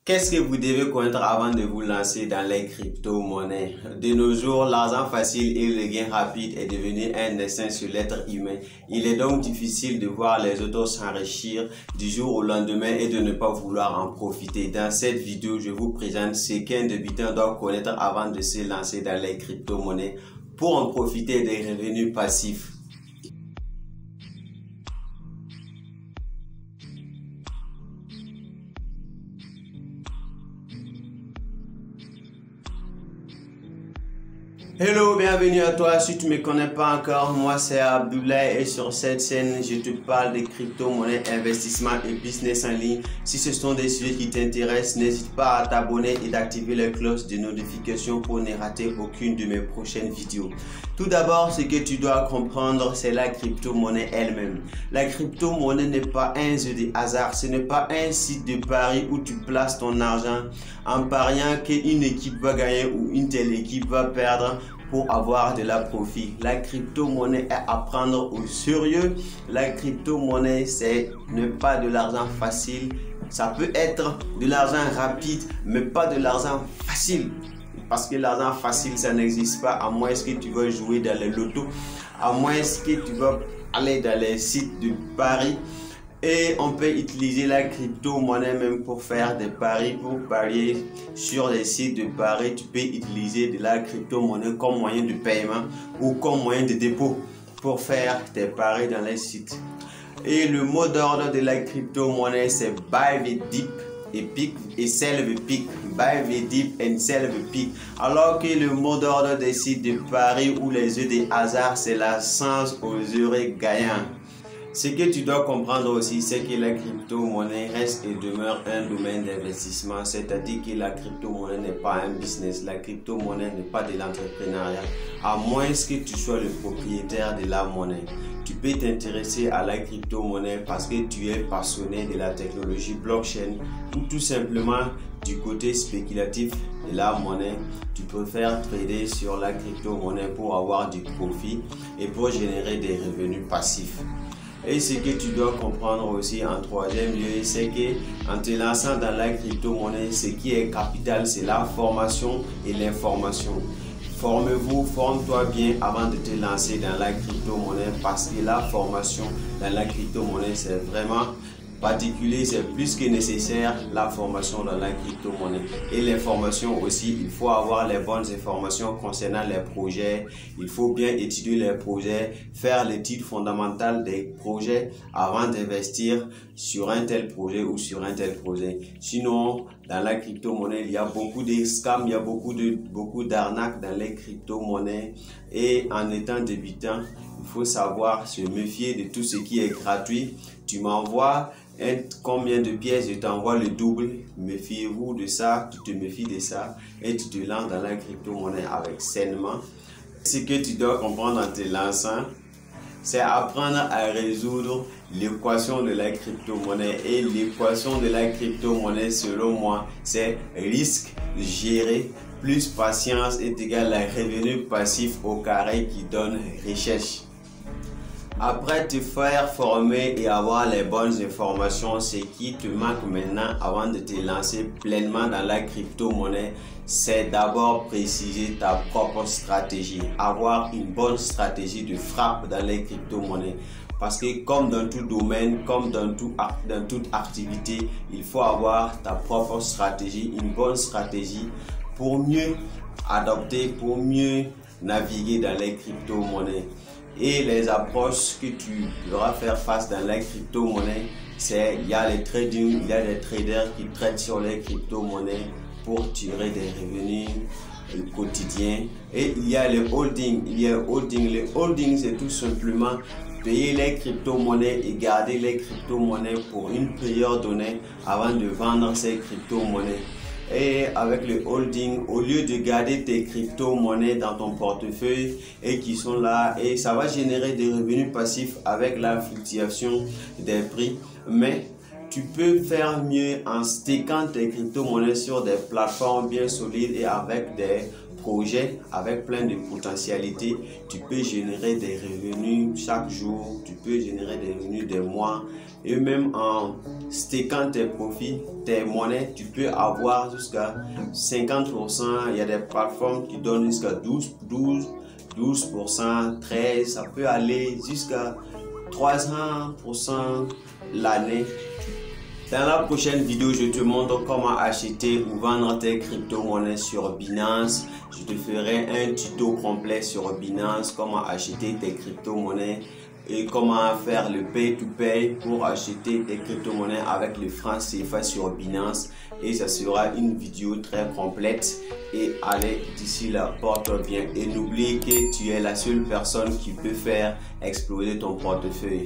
Qu'est-ce que vous devez connaître avant de vous lancer dans les crypto-monnaies? De nos jours, l'argent facile et le gain rapide est devenu un destin sur l'être humain. Il est donc difficile de voir les autres s'enrichir du jour au lendemain et de ne pas vouloir en profiter. Dans cette vidéo, je vous présente ce qu'un débutant doit connaître avant de se lancer dans les crypto-monnaies pour en profiter des revenus passifs. Hello, bienvenue à toi. Si tu ne me connais pas encore, moi c'est Abdoulaye et sur cette chaîne, je te parle de crypto-monnaie, investissement et business en ligne. Si ce sont des sujets qui t'intéressent, n'hésite pas à t'abonner et d'activer la cloche de notification pour ne rater aucune de mes prochaines vidéos. Tout d'abord, ce que tu dois comprendre, c'est la crypto-monnaie elle-même. La crypto-monnaie n'est pas un jeu de hasard, ce n'est pas un site de pari où tu places ton argent en pariant qu'une équipe va gagner ou une telle équipe va perdre pour avoir de la profit. La crypto-monnaie est à prendre au sérieux. La crypto-monnaie, c'est ne pas de l'argent facile. Ça peut être de l'argent rapide, mais pas de l'argent facile. Parce que l'argent facile, ça n'existe pas, à moins que tu vas jouer dans les lotos, à moins que tu vas aller dans les sites de paris. Et on peut utiliser la crypto-monnaie même pour faire des paris, pour parier sur les sites de paris. Tu peux utiliser de la crypto-monnaie comme moyen de paiement ou comme moyen de dépôt pour faire tes paris dans les sites. Et le mot d'ordre de la crypto-monnaie, c'est buy the dip et pick et sell the pick. Buy the dip and sell the pick. Alors que le mot d'ordre des sites de paris ou les jeux de hasard, c'est la chance aux heureux gagnants. Ce que tu dois comprendre aussi, c'est que la crypto-monnaie reste et demeure un domaine d'investissement, c'est-à-dire que la crypto-monnaie n'est pas un business, la crypto-monnaie n'est pas de l'entrepreneuriat, à moins que tu sois le propriétaire de la monnaie. Tu peux t'intéresser à la crypto-monnaie parce que tu es passionné de la technologie blockchain ou tout simplement du côté spéculatif de la monnaie. Tu préfères trader sur la crypto-monnaie pour avoir du profit et pour générer des revenus passifs. Et ce que tu dois comprendre aussi en troisième lieu, c'est que en te lançant dans la crypto-monnaie, ce qui est capital, c'est la formation et l'information. Formez-vous, forme-toi bien avant de te lancer dans la crypto-monnaie parce que la formation dans la crypto-monnaie, c'est vraiment particulier, c'est plus que nécessaire la formation dans la crypto-monnaie. Et l'information aussi, il faut avoir les bonnes informations concernant les projets, il faut bien étudier les projets, faire l'étude fondamentale des projets avant d'investir sur un tel projet ou sur un tel projet. Sinon, dans la crypto-monnaie, il y a beaucoup de scams, il y a beaucoup d'arnaques dans les crypto-monnaies et en étant débutant, il faut savoir se méfier de tout ce qui est gratuit. Tu m'envoies combien de pièces, je t'envoie le double. Méfiez-vous de ça, tu te méfies de ça et tu te lances dans la crypto-monnaie avec sainement. Ce que tu dois comprendre en te lançant, c'est apprendre à résoudre l'équation de la crypto-monnaie. Et l'équation de la crypto-monnaie, selon moi, c'est risque géré plus patience est égal à revenu passif au carré qui donne richesse. Après te faire former et avoir les bonnes informations, ce qui te manque maintenant avant de te lancer pleinement dans la crypto-monnaie, c'est d'abord préciser ta propre stratégie. Avoir une bonne stratégie de frappe dans les crypto-monnaies. Parce que comme dans tout domaine, comme dans toute activité, il faut avoir ta propre stratégie, une bonne stratégie pour mieux adopter, pour mieux naviguer dans les crypto-monnaies. Et les approches que tu devras faire face dans la crypto-monnaie, c'est il y a les trading, il y a des traders qui traitent sur les crypto-monnaies pour tirer des revenus quotidiens. Et il y a les holdings, Les holdings, c'est tout simplement payer les crypto-monnaies et garder les crypto-monnaies pour une période donnée avant de vendre ces crypto-monnaies. Et avec le holding, au lieu de garder tes crypto-monnaies dans ton portefeuille et qui sont là, et ça va générer des revenus passifs avec la fluctuation des prix, mais tu peux faire mieux en stackant tes crypto-monnaies sur des plateformes bien solides et avec des projets avec plein de potentialités. Tu peux générer des revenus chaque jour, tu peux générer des revenus des mois, et même en stakant tes profits, tes monnaies, tu peux avoir jusqu'à 50%. Il y a des plateformes qui donnent jusqu'à 12%, 13%, ça peut aller jusqu'à 300% l'année. Dans la prochaine vidéo, je te montre comment acheter ou vendre tes crypto-monnaies sur Binance. Je te ferai un tuto complet sur Binance, comment acheter tes crypto-monnaies et comment faire le pay-to-pay pour acheter tes crypto-monnaies avec le franc CFA sur Binance. Et ça sera une vidéo très complète. Et allez, d'ici là, porte bien. Et n'oublie que tu es la seule personne qui peut faire exploser ton portefeuille.